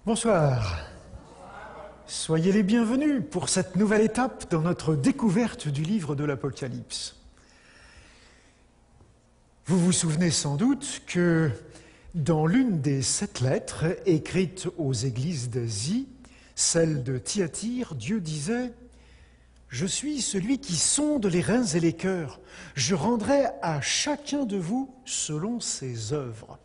Bonsoir. Soyez les bienvenus pour cette nouvelle étape dans notre découverte du livre de l'Apocalypse. Vous vous souvenez sans doute que dans l'une des 7 lettres écrites aux églises d'Asie, celle de Thyatire, Dieu disait « Je suis celui qui sonde les reins et les cœurs. Je rendrai à chacun de vous selon ses œuvres. »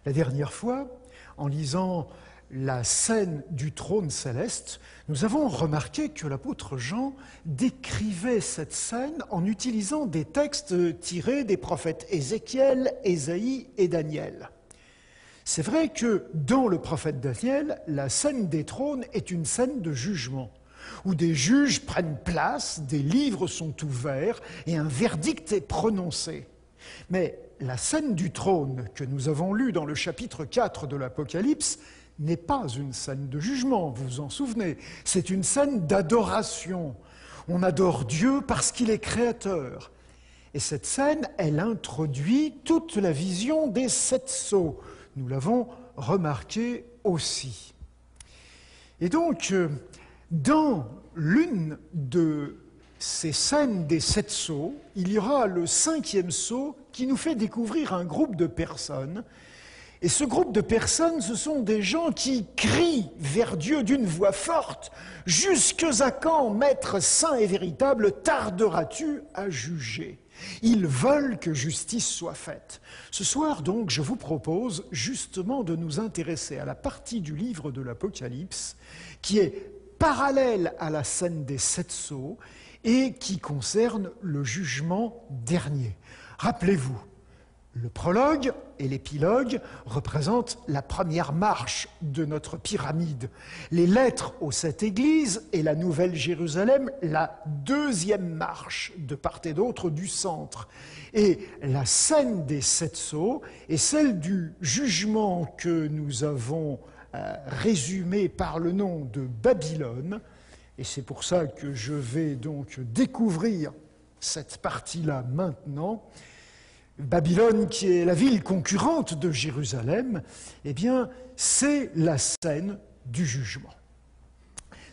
La dernière fois, en lisant la scène du trône céleste, nous avons remarqué que l'apôtre Jean décrivait cette scène en utilisant des textes tirés des prophètes Ézéchiel, Ésaïe et Daniel. C'est vrai que dans le prophète Daniel, la scène des trônes est une scène de jugement, où des juges prennent place, des livres sont ouverts et un verdict est prononcé. Mais la scène du trône que nous avons lue dans le chapitre 4 de l'Apocalypse n'est pas une scène de jugement, vous vous en souvenez. C'est une scène d'adoration. On adore Dieu parce qu'il est créateur. Et cette scène, elle introduit toute la vision des 7 sceaux. Nous l'avons remarqué aussi. Et donc, dans l'une de ces scènes des 7 sceaux, il y aura le 5e sceau qui nous fait découvrir un groupe de personnes. Et ce groupe de personnes, ce sont des gens qui crient vers Dieu d'une voix forte « Jusque à quand, Maître saint et véritable, tarderas-tu à juger ?» Ils veulent que justice soit faite. Ce soir, donc, je vous propose justement de nous intéresser à la partie du livre de l'Apocalypse qui est parallèle à la scène des 7 sceaux et qui concerne le jugement dernier. Rappelez-vous, le prologue et l'épilogue représentent la première marche de notre pyramide. Les lettres aux 7 églises et la Nouvelle Jérusalem, la 2e marche de part et d'autre du centre. Et la scène des 7 sceaux est celle du jugement que nous avons résumé par le nom de Babylone. Et c'est pour ça que je vais donc découvrir cette partie-là maintenant. Babylone, qui est la ville concurrente de Jérusalem, eh bien, c'est la scène du jugement.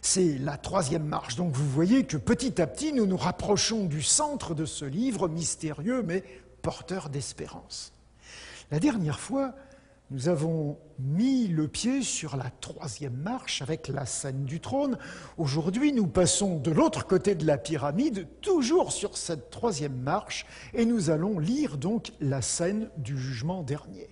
C'est la 3e marche. Donc vous voyez que petit à petit, nous nous rapprochons du centre de ce livre mystérieux, mais porteur d'espérance. La dernière fois, nous avons mis le pied sur la 3e marche avec la scène du trône. Aujourd'hui, nous passons de l'autre côté de la pyramide, toujours sur cette 3e marche, et nous allons lire donc la scène du jugement dernier.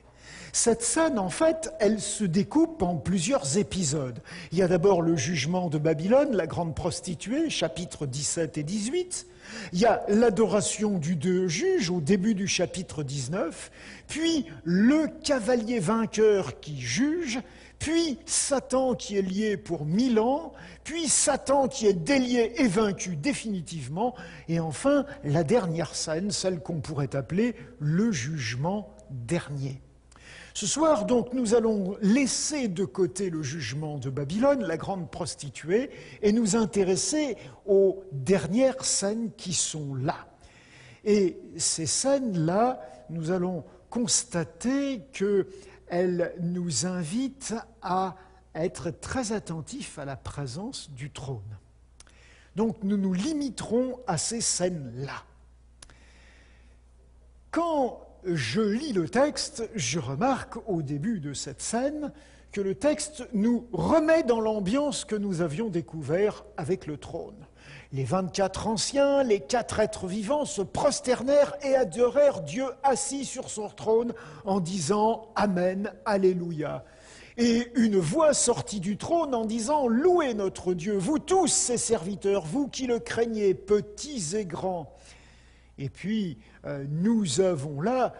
Cette scène, en fait, elle se découpe en plusieurs épisodes. Il y a d'abord le jugement de Babylone, la grande prostituée, chapitres 17 et 18. Il y a l'adoration du Dieu juge au début du chapitre 19, puis le cavalier vainqueur qui juge, puis Satan qui est lié pour 1000 ans, puis Satan qui est délié et vaincu définitivement, et enfin la dernière scène, celle qu'on pourrait appeler le jugement dernier. Ce soir, donc, nous allons laisser de côté le jugement de Babylone, la grande prostituée, et nous intéresser aux dernières scènes qui sont là. Et ces scènes-là, nous allons constater qu'elles nous invitent à être très attentifs à la présence du trône. Donc, nous nous limiterons à ces scènes-là. Quand je lis le texte, je remarque au début de cette scène que le texte nous remet dans l'ambiance que nous avions découvert avec le trône. Les 24 anciens, les 4 êtres vivants se prosternèrent et adorèrent Dieu assis sur son trône en disant « Amen, Alléluia ». Et une voix sortit du trône en disant « Louez notre Dieu, vous tous ses serviteurs, vous qui le craignez, petits et grands ». Et puis, nous avons là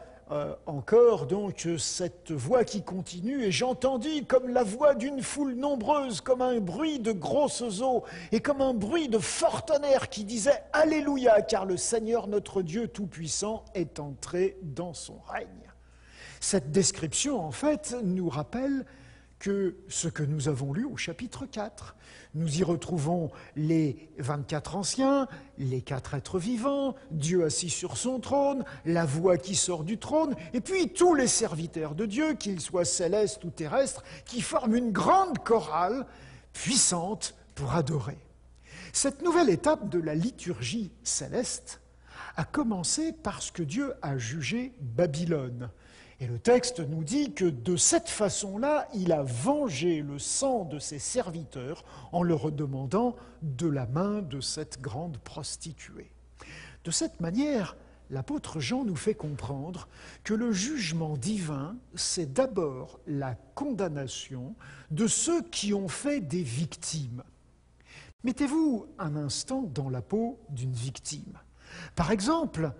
encore donc cette voix qui continue, et j'entendis comme la voix d'une foule nombreuse, comme un bruit de grosses eaux, et comme un bruit de fort tonnerre qui disait « Alléluia, car le Seigneur notre Dieu Tout-Puissant est entré dans son règne ». Cette description, en fait, nous rappelle que ce que nous avons lu au chapitre 4. Nous y retrouvons les 24 anciens, les 4 êtres vivants, Dieu assis sur son trône, la voix qui sort du trône, et puis tous les serviteurs de Dieu, qu'ils soient célestes ou terrestres, qui forment une grande chorale puissante pour adorer. Cette nouvelle étape de la liturgie céleste a commencé parce que Dieu a jugé Babylone. Et le texte nous dit que de cette façon-là, il a vengé le sang de ses serviteurs en leur demandant de la main de cette grande prostituée. De cette manière, l'apôtre Jean nous fait comprendre que le jugement divin, c'est d'abord la condamnation de ceux qui ont fait des victimes. Mettez-vous un instant dans la peau d'une victime. Par exemple,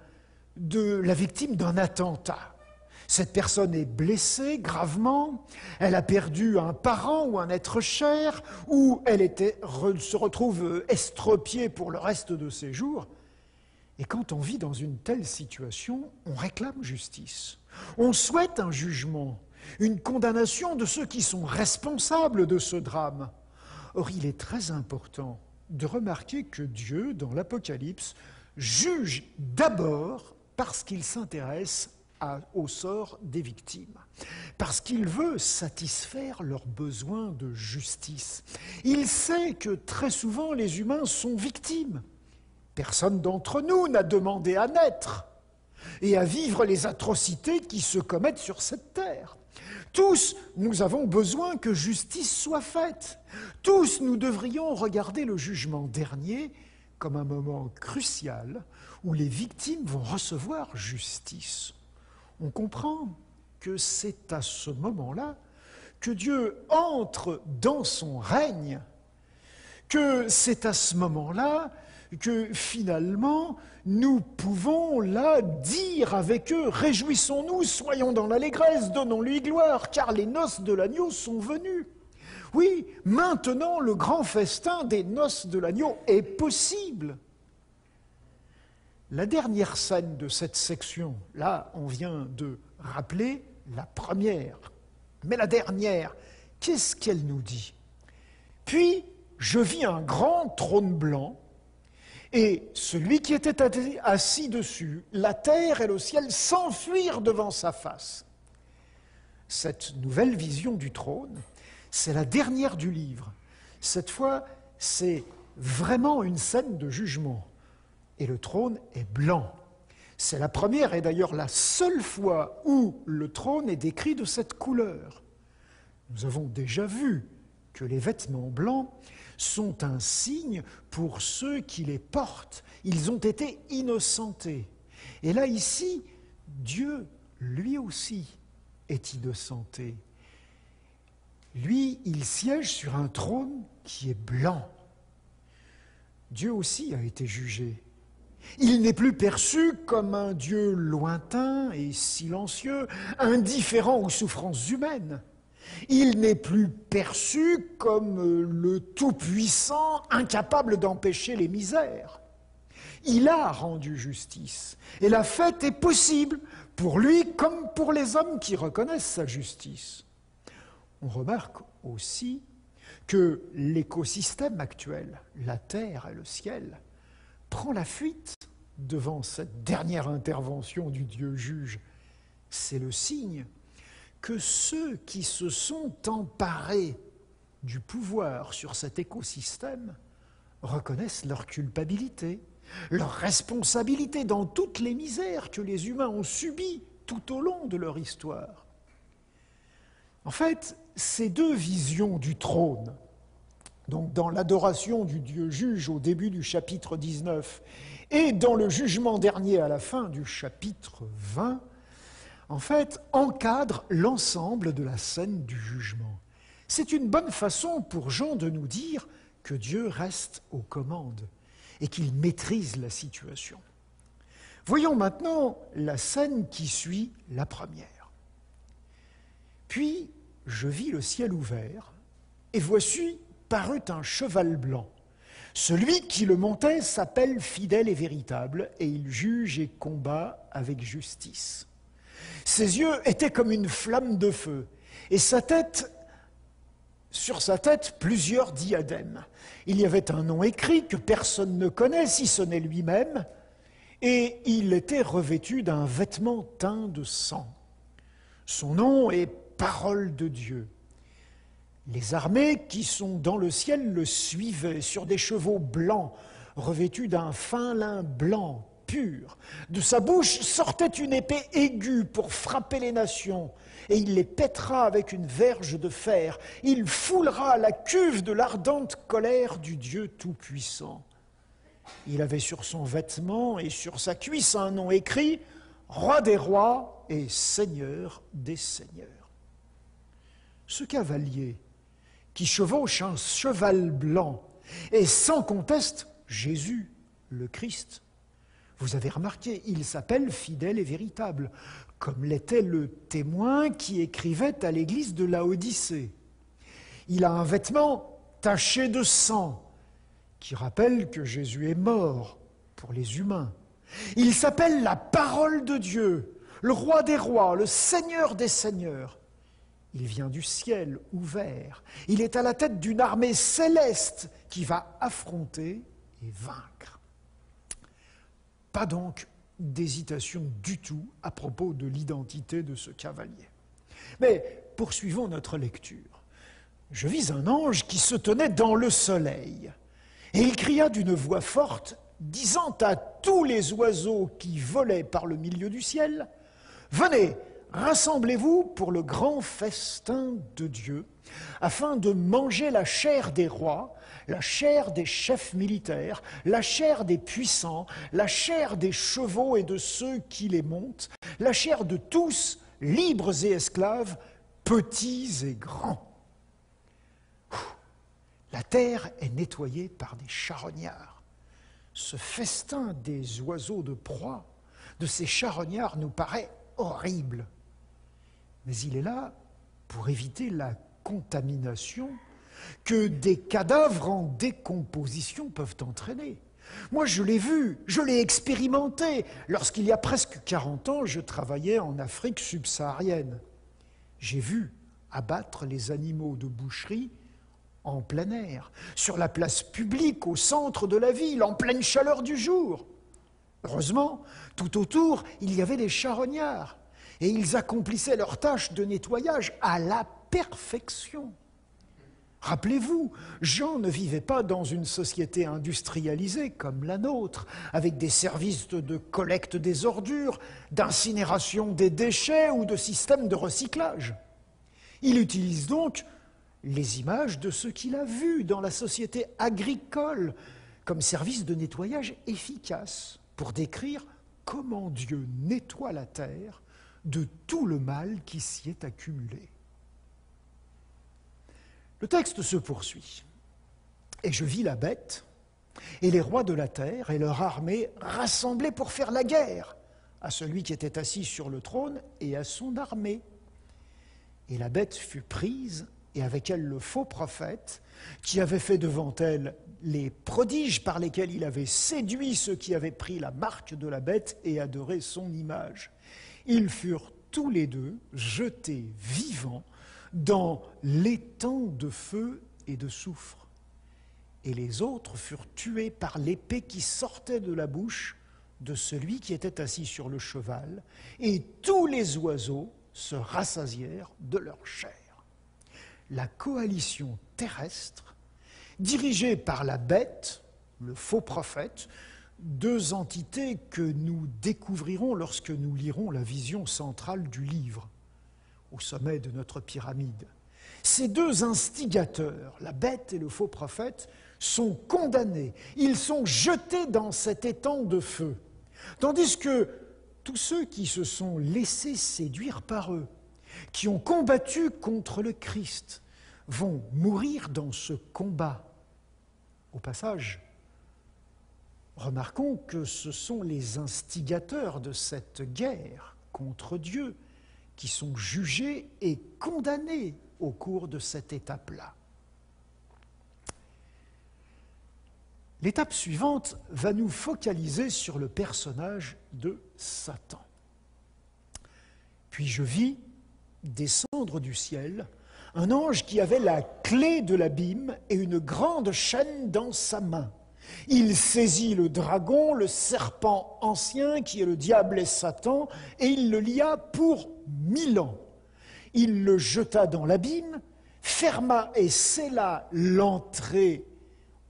de la victime d'un attentat. Cette personne est blessée gravement, elle a perdu un parent ou un être cher, ou se retrouve estropiée pour le reste de ses jours. Et quand on vit dans une telle situation, on réclame justice. On souhaite un jugement, une condamnation de ceux qui sont responsables de ce drame. Or, il est très important de remarquer que Dieu, dans l'Apocalypse, juge d'abord parce qu'il s'intéresse au sort des victimes, parce qu'il veut satisfaire leurs besoins de justice. Il sait que très souvent les humains sont victimes. Personne d'entre nous n'a demandé à naître et à vivre les atrocités qui se commettent sur cette terre. Tous, nous avons besoin que justice soit faite. Tous, nous devrions regarder le jugement dernier comme un moment crucial où les victimes vont recevoir justice. On comprend que c'est à ce moment-là que Dieu entre dans son règne, que c'est à ce moment-là que finalement nous pouvons là dire avec eux « Réjouissons-nous, soyons dans l'allégresse, donnons-lui gloire, car les noces de l'agneau sont venues. » Oui, maintenant le grand festin des noces de l'agneau est possible. La dernière scène de cette section, là, on vient de rappeler la première. Mais la dernière, qu'est-ce qu'elle nous dit? Puis, je vis un grand trône blanc, et celui qui était assis dessus, la terre et le ciel s'enfuirent devant sa face. Cette nouvelle vision du trône, c'est la dernière du livre. Cette fois, c'est vraiment une scène de jugement. Et le trône est blanc. C'est la première et d'ailleurs la seule fois où le trône est décrit de cette couleur. Nous avons déjà vu que les vêtements blancs sont un signe pour ceux qui les portent. Ils ont été innocentés. Et là, ici, Dieu, lui aussi, est innocenté. Lui, il siège sur un trône qui est blanc. Dieu aussi a été jugé. Il n'est plus perçu comme un Dieu lointain et silencieux, indifférent aux souffrances humaines. Il n'est plus perçu comme le Tout-Puissant, incapable d'empêcher les misères. Il a rendu justice, et la fête est possible pour lui comme pour les hommes qui reconnaissent sa justice. On remarque aussi que l'écosystème actuel, la terre et le ciel, prend la fuite devant cette dernière intervention du Dieu juge. C'est le signe que ceux qui se sont emparés du pouvoir sur cet écosystème reconnaissent leur culpabilité, leur responsabilité dans toutes les misères que les humains ont subies tout au long de leur histoire. En fait, ces deux visions du trône, donc dans l'adoration du Dieu juge au début du chapitre 19 et dans le jugement dernier à la fin du chapitre 20, en fait, encadrent l'ensemble de la scène du jugement. C'est une bonne façon pour Jean de nous dire que Dieu reste aux commandes et qu'il maîtrise la situation. Voyons maintenant la scène qui suit la première. Puis, je vis le ciel ouvert, et voici parut un cheval blanc. Celui qui le montait s'appelle fidèle et véritable, et il juge et combat avec justice. Ses yeux étaient comme une flamme de feu, et sa tête Sur sa tête, plusieurs diadèmes. Il y avait un nom écrit que personne ne connaît, si ce n'est lui-même, et il était revêtu d'un vêtement teint de sang. Son nom est Parole de Dieu. Les armées qui sont dans le ciel le suivaient sur des chevaux blancs, revêtus d'un fin lin blanc, pur. De sa bouche sortait une épée aiguë pour frapper les nations, et il les pètera avec une verge de fer. Il foulera la cuve de l'ardente colère du Dieu Tout-Puissant. Il avait sur son vêtement et sur sa cuisse un nom écrit « Roi des rois et Seigneur des seigneurs ». Ce cavalier qui chevauche un cheval blanc est sans conteste Jésus, le Christ. Vous avez remarqué, il s'appelle Fidèle et Véritable, comme l'était le témoin qui écrivait à l'église de Laodicée. Il a un vêtement taché de sang, qui rappelle que Jésus est mort pour les humains. Il s'appelle la Parole de Dieu, le Roi des rois, le Seigneur des seigneurs. Il vient du ciel ouvert. Il est à la tête d'une armée céleste qui va affronter et vaincre. Pas donc d'hésitation du tout à propos de l'identité de ce cavalier. Mais poursuivons notre lecture. Je vis un ange qui se tenait dans le soleil, et il cria d'une voix forte, disant à tous les oiseaux qui volaient par le milieu du ciel, « Venez, rassemblez-vous pour le grand festin de Dieu, afin de manger la chair des rois, la chair des chefs militaires, la chair des puissants, la chair des chevaux et de ceux qui les montent, la chair de tous, libres et esclaves, petits et grands. » La terre est nettoyée par des charognards. Ce festin des oiseaux de proie, de ces charognards, nous paraît horrible. Mais il est là pour éviter la contamination que des cadavres en décomposition peuvent entraîner. Moi, je l'ai vu, je l'ai expérimenté. Lorsqu'il y a presque 40 ans, je travaillais en Afrique subsaharienne. J'ai vu abattre les animaux de boucherie en plein air, sur la place publique, au centre de la ville, en pleine chaleur du jour. Heureusement, tout autour, il y avait des charognards, et ils accomplissaient leur tâche de nettoyage à la perfection. Rappelez-vous, Jean ne vivait pas dans une société industrialisée comme la nôtre, avec des services de collecte des ordures, d'incinération des déchets ou de systèmes de recyclage. Il utilise donc les images de ce qu'il a vu dans la société agricole comme service de nettoyage efficace pour décrire comment Dieu nettoie la terre de tout le mal qui s'y est accumulé. Le texte se poursuit. « Et je vis la bête et les rois de la terre et leur armée rassemblés pour faire la guerre à celui qui était assis sur le trône et à son armée. Et la bête fut prise, et avec elle le faux prophète, qui avait fait devant elle les prodiges par lesquels il avait séduit ceux qui avaient pris la marque de la bête et adoré son image. Ils furent tous les deux jetés vivants dans l'étang de feu et de soufre. Et les autres furent tués par l'épée qui sortait de la bouche de celui qui était assis sur le cheval, et tous les oiseaux se rassasièrent de leur chair. » La coalition terrestre, dirigée par la bête, le faux prophète, deux entités que nous découvrirons lorsque nous lirons la vision centrale du livre, au sommet de notre pyramide. Ces deux instigateurs, la bête et le faux prophète, sont condamnés, ils sont jetés dans cet étang de feu, tandis que tous ceux qui se sont laissés séduire par eux, qui ont combattu contre le Christ, vont mourir dans ce combat. Au passage, remarquons que ce sont les instigateurs de cette guerre contre Dieu qui sont jugés et condamnés au cours de cette étape-là. L'étape suivante va nous focaliser sur le personnage de Satan. Puis je vis descendre du ciel un ange qui avait la clé de l'abîme et une grande chaîne dans sa main. Il saisit le dragon, le serpent ancien, qui est le diable et Satan, et il le lia pour 1000 ans. Il le jeta dans l'abîme, ferma et scella l'entrée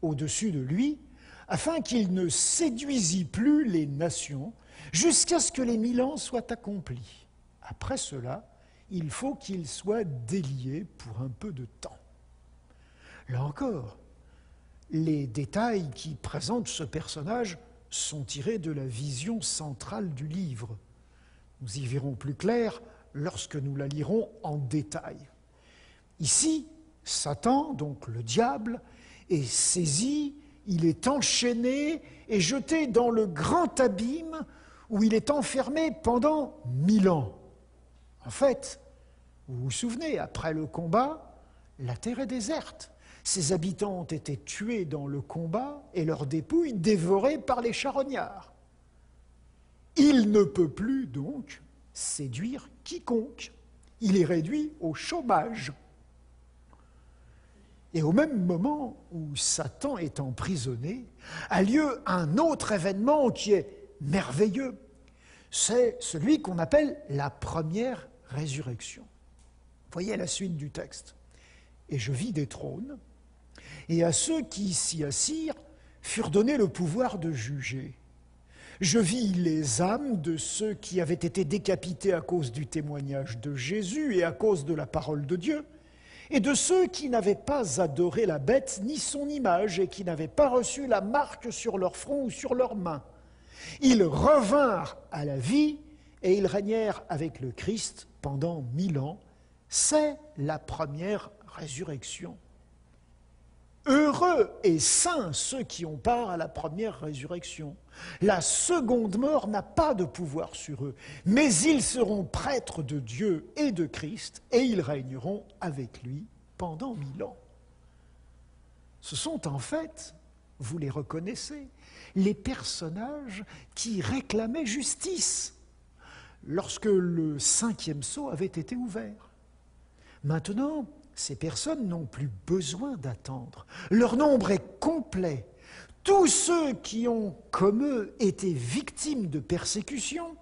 au-dessus de lui, afin qu'il ne séduisît plus les nations, jusqu'à ce que les 1000 ans soient accomplis. Après cela, il faut qu'il soit délié pour un peu de temps. Là encore, les détails qui présentent ce personnage sont tirés de la vision centrale du livre. Nous y verrons plus clair lorsque nous la lirons en détail. Ici, Satan, donc le diable, est saisi, il est enchaîné et jeté dans le grand abîme où il est enfermé pendant 1000 ans. En fait, vous vous souvenez, après le combat, la terre est déserte. Ses habitants ont été tués dans le combat et leurs dépouilles dévorées par les charognards. Il ne peut plus donc séduire quiconque. Il est réduit au chômage. Et au même moment où Satan est emprisonné, a lieu un autre événement qui est merveilleux. C'est celui qu'on appelle la première résurrection. Voyez la suite du texte. « Et je vis des trônes, et à ceux qui s'y assirent furent donnés le pouvoir de juger. Je vis les âmes de ceux qui avaient été décapités à cause du témoignage de Jésus et à cause de la parole de Dieu, et de ceux qui n'avaient pas adoré la bête ni son image et qui n'avaient pas reçu la marque sur leur front ou sur leurs mains. Ils revinrent à la vie et ils régnèrent avec le Christ pendant 1000 ans. C'est la première résurrection. Heureux et saints ceux qui ont part à la première résurrection. La seconde mort n'a pas de pouvoir sur eux, mais ils seront prêtres de Dieu et de Christ, et ils régneront avec lui pendant 1000 ans. Ce sont en fait, vous les reconnaissez, les personnages qui réclamaient justice lorsque le 5e sceau avait été ouvert. Maintenant, ces personnes n'ont plus besoin d'attendre. Leur nombre est complet. Tous ceux qui ont, comme eux, été victimes de persécutions,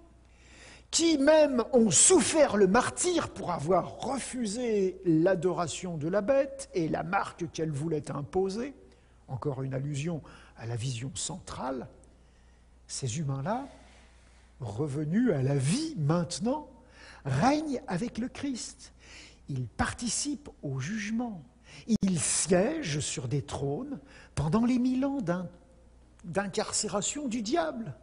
qui même ont souffert le martyre pour avoir refusé l'adoration de la bête et la marque qu'elle voulait imposer, encore une allusion à la vision centrale, ces humains-là, revenus à la vie maintenant, règnent avec le Christ. Ils participent au jugement. Ils siègent sur des trônes pendant les 1000 ans d'incarcération du diable.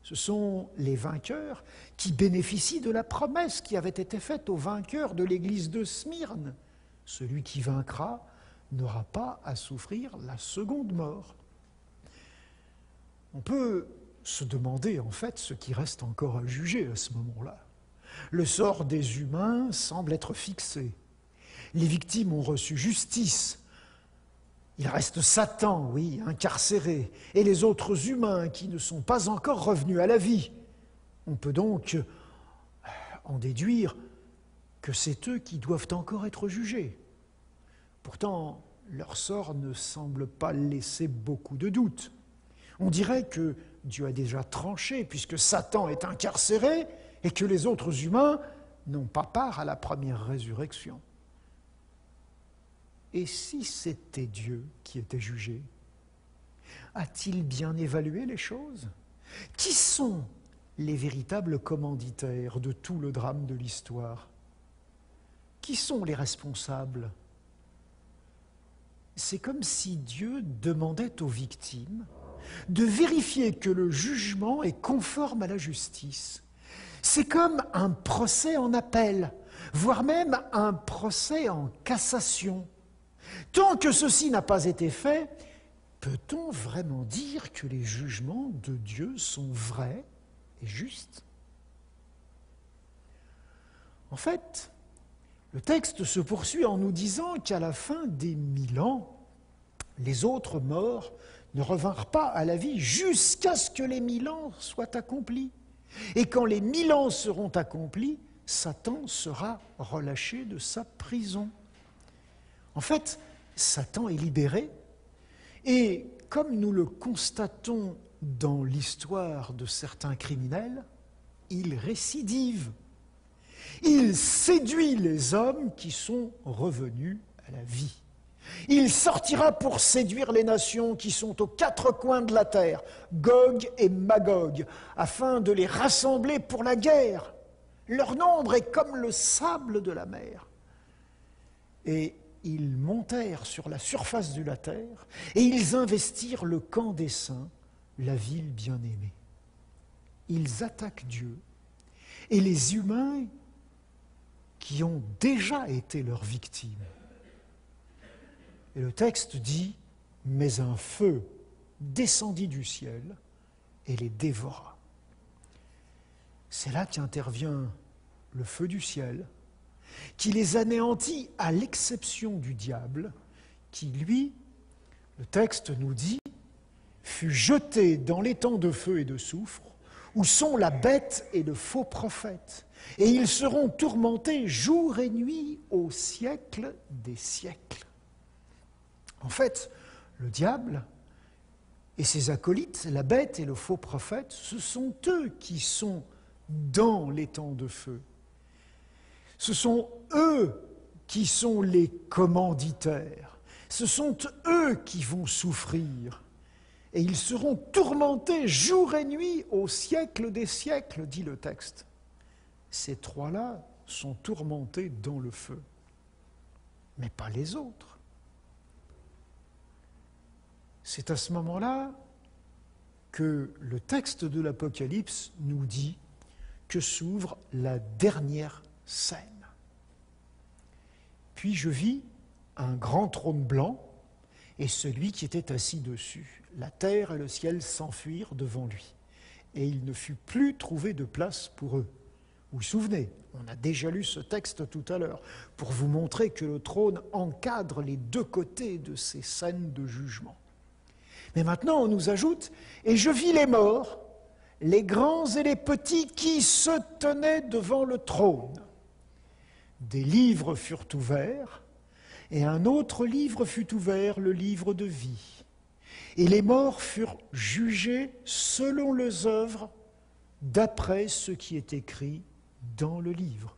Ce sont les vainqueurs qui bénéficient de la promesse qui avait été faite aux vainqueurs de l'église de Smyrne. Celui qui vaincra n'aura pas à souffrir la seconde mort. On peut se demander en fait ce qui reste encore à juger à ce moment-là. Le sort des humains semble être fixé. Les victimes ont reçu justice. Il reste Satan, oui, incarcéré, et les autres humains qui ne sont pas encore revenus à la vie. On peut donc en déduire que c'est eux qui doivent encore être jugés. Pourtant, leur sort ne semble pas laisser beaucoup de doutes. On dirait que Dieu a déjà tranché, puisque Satan est incarcéré, et que les autres humains n'ont pas part à la première résurrection. Et si c'était Dieu qui était jugé, a-t-il bien évalué les choses? Qui sont les véritables commanditaires de tout le drame de l'histoire? Qui sont les responsables? C'est comme si Dieu demandait aux victimes de vérifier que le jugement est conforme à la justice. C'est comme un procès en appel, voire même un procès en cassation. Tant que ceci n'a pas été fait, peut-on vraiment dire que les jugements de Dieu sont vrais et justes? En fait, le texte se poursuit en nous disant qu'à la fin des 1000 ans, les autres morts ne revinrent pas à la vie jusqu'à ce que les 1000 ans soient accomplis. Et quand les 1000 ans seront accomplis, Satan sera relâché de sa prison. En fait, Satan est libéré, et comme nous le constatons dans l'histoire de certains criminels, il récidive. Il séduit les hommes qui sont revenus à la vie. Il sortira pour séduire les nations qui sont aux quatre coins de la terre, Gog et Magog, afin de les rassembler pour la guerre. Leur nombre est comme le sable de la mer. Et ils montèrent sur la surface de la terre et ils investirent le camp des saints, la ville bien-aimée. Ils attaquent Dieu et les humains qui ont déjà été leurs victimes. Et le texte dit « Mais un feu descendit du ciel et les dévora ». C'est là qu'intervient le feu du ciel, qui les anéantit à l'exception du diable, qui, lui, le texte nous dit, fut jeté dans l'étang de feu et de soufre, où sont la bête et le faux prophète, et ils seront tourmentés jour et nuit au siècle des siècles. En fait, le diable et ses acolytes, la bête et le faux prophète, ce sont eux qui sont dans l'étang de feu. Ce sont eux qui sont les commanditaires. Ce sont eux qui vont souffrir. Et ils seront tourmentés jour et nuit au siècle des siècles, dit le texte. Ces trois-là sont tourmentés dans le feu, mais pas les autres. C'est à ce moment-là que le texte de l'Apocalypse nous dit que s'ouvre la dernière scène. Puis je vis un grand trône blanc et celui qui était assis dessus. La terre et le ciel s'enfuirent devant lui, et il ne fut plus trouvé de place pour eux. Vous vous souvenez, on a déjà lu ce texte tout à l'heure, pour vous montrer que le trône encadre les deux côtés de ces scènes de jugement. Mais maintenant, on nous ajoute « Et je vis les morts, les grands et les petits qui se tenaient devant le trône. Des livres furent ouverts, et un autre livre fut ouvert, le livre de vie. Et les morts furent jugés selon leurs œuvres, d'après ce qui est écrit dans le livre. »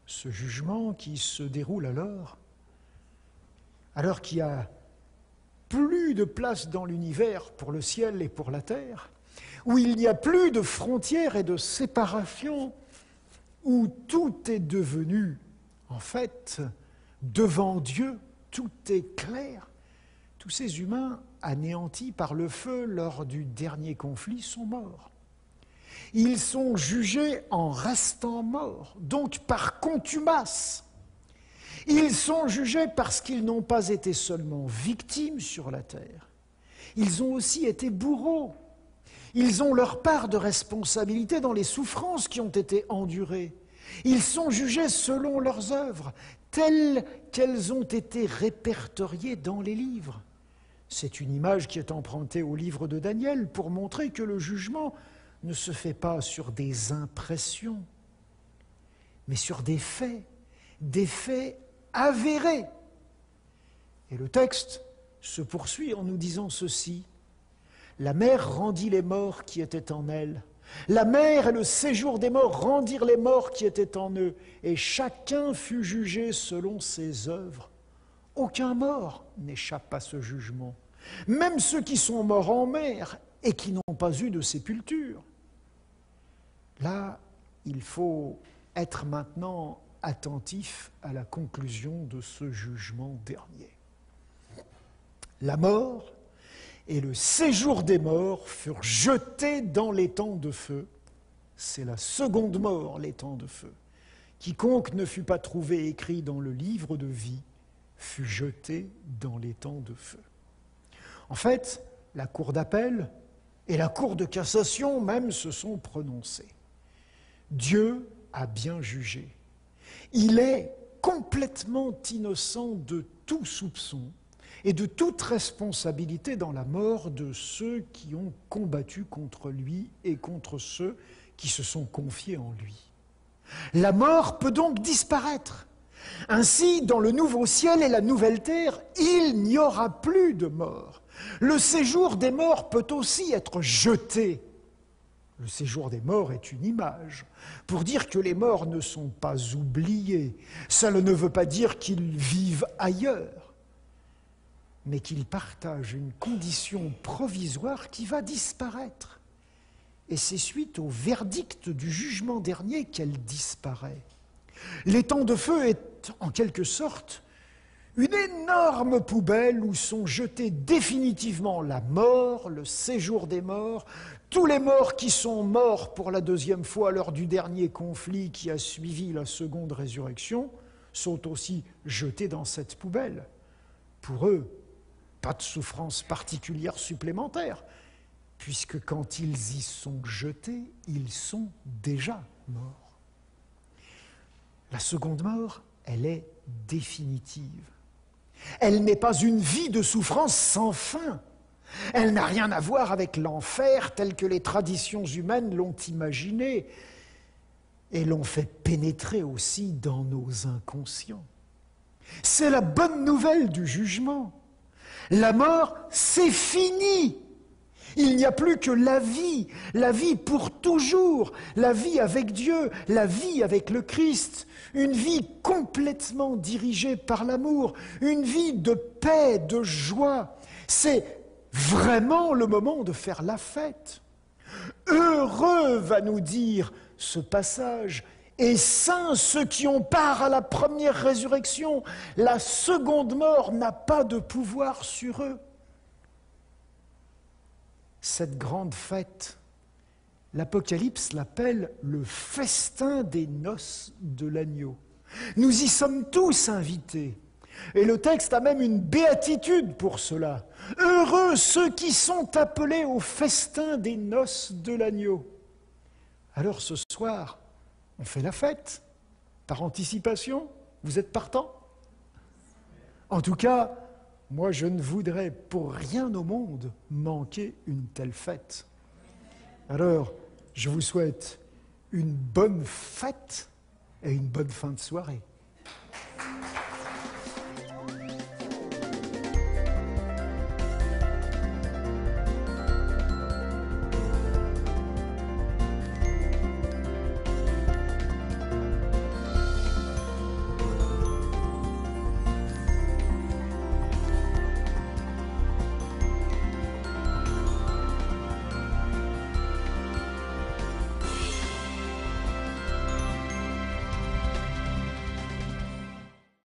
Ce jugement qui se déroule alors qu'il y a plus de place dans l'univers pour le ciel et pour la terre, où il n'y a plus de frontières et de séparation, où tout est devenu, en fait, devant Dieu, tout est clair. Tous ces humains anéantis par le feu lors du dernier conflit sont morts. Ils sont jugés en restant morts, donc par contumace. Ils sont jugés parce qu'ils n'ont pas été seulement victimes sur la terre, ils ont aussi été bourreaux. Ils ont leur part de responsabilité dans les souffrances qui ont été endurées. Ils sont jugés selon leurs œuvres, telles qu'elles ont été répertoriées dans les livres. C'est une image qui est empruntée au livre de Daniel pour montrer que le jugement ne se fait pas sur des impressions, mais sur des faits avérés. Et le texte se poursuit en nous disant ceci. La mer rendit les morts qui étaient en elle. La mer et le séjour des morts rendirent les morts qui étaient en eux. Et chacun fut jugé selon ses œuvres. Aucun mort n'échappe à ce jugement. Même ceux qui sont morts en mer et qui n'ont pas eu de sépulture. Là, il faut être maintenant attentif à la conclusion de ce jugement dernier. La mort et le séjour des morts furent jetés dans l'étang de feu. C'est la seconde mort, l'étang de feu. Quiconque ne fut pas trouvé écrit dans le livre de vie fut jeté dans l'étang de feu. En fait, la cour d'appel et la cour de cassation même se sont prononcées. Dieu a bien jugé. Il est complètement innocent de tout soupçon et de toute responsabilité dans la mort de ceux qui ont combattu contre lui et contre ceux qui se sont confiés en lui. La mort peut donc disparaître. Ainsi, dans le nouveau ciel et la nouvelle terre, il n'y aura plus de mort. Le séjour des morts peut aussi être jeté. Le séjour des morts est une image pour dire que les morts ne sont pas oubliés. Cela ne veut pas dire qu'ils vivent ailleurs, mais qu'ils partagent une condition provisoire qui va disparaître. Et c'est suite au verdict du jugement dernier qu'elle disparaît. L'étang de feu est, en quelque sorte, une énorme poubelle où sont jetés définitivement la mort, le séjour des morts, tous les morts qui sont morts pour la deuxième fois lors du dernier conflit qui a suivi la seconde résurrection sont aussi jetés dans cette poubelle. Pour eux, pas de souffrance particulière supplémentaire, puisque quand ils y sont jetés, ils sont déjà morts. La seconde mort, elle est définitive. Elle n'est pas une vie de souffrance sans fin. Elle n'a rien à voir avec l'enfer tel que les traditions humaines l'ont imaginé et l'ont fait pénétrer aussi dans nos inconscients. C'est la bonne nouvelle du jugement. La mort, c'est fini. Il n'y a plus que la vie pour toujours, la vie avec Dieu, la vie avec le Christ, une vie complètement dirigée par l'amour, une vie de paix, de joie. C'est vraiment le moment de faire la fête. Heureux, va nous dire ce passage, et saints ceux qui ont part à la première résurrection. La seconde mort n'a pas de pouvoir sur eux. Cette grande fête, l'Apocalypse l'appelle le festin des noces de l'agneau. Nous y sommes tous invités. Et le texte a même une béatitude pour cela. Heureux ceux qui sont appelés au festin des noces de l'agneau. Alors ce soir, on fait la fête, par anticipation. Vous êtes partants? En tout cas, moi je ne voudrais pour rien au monde manquer une telle fête. Alors, je vous souhaite une bonne fête et une bonne fin de soirée.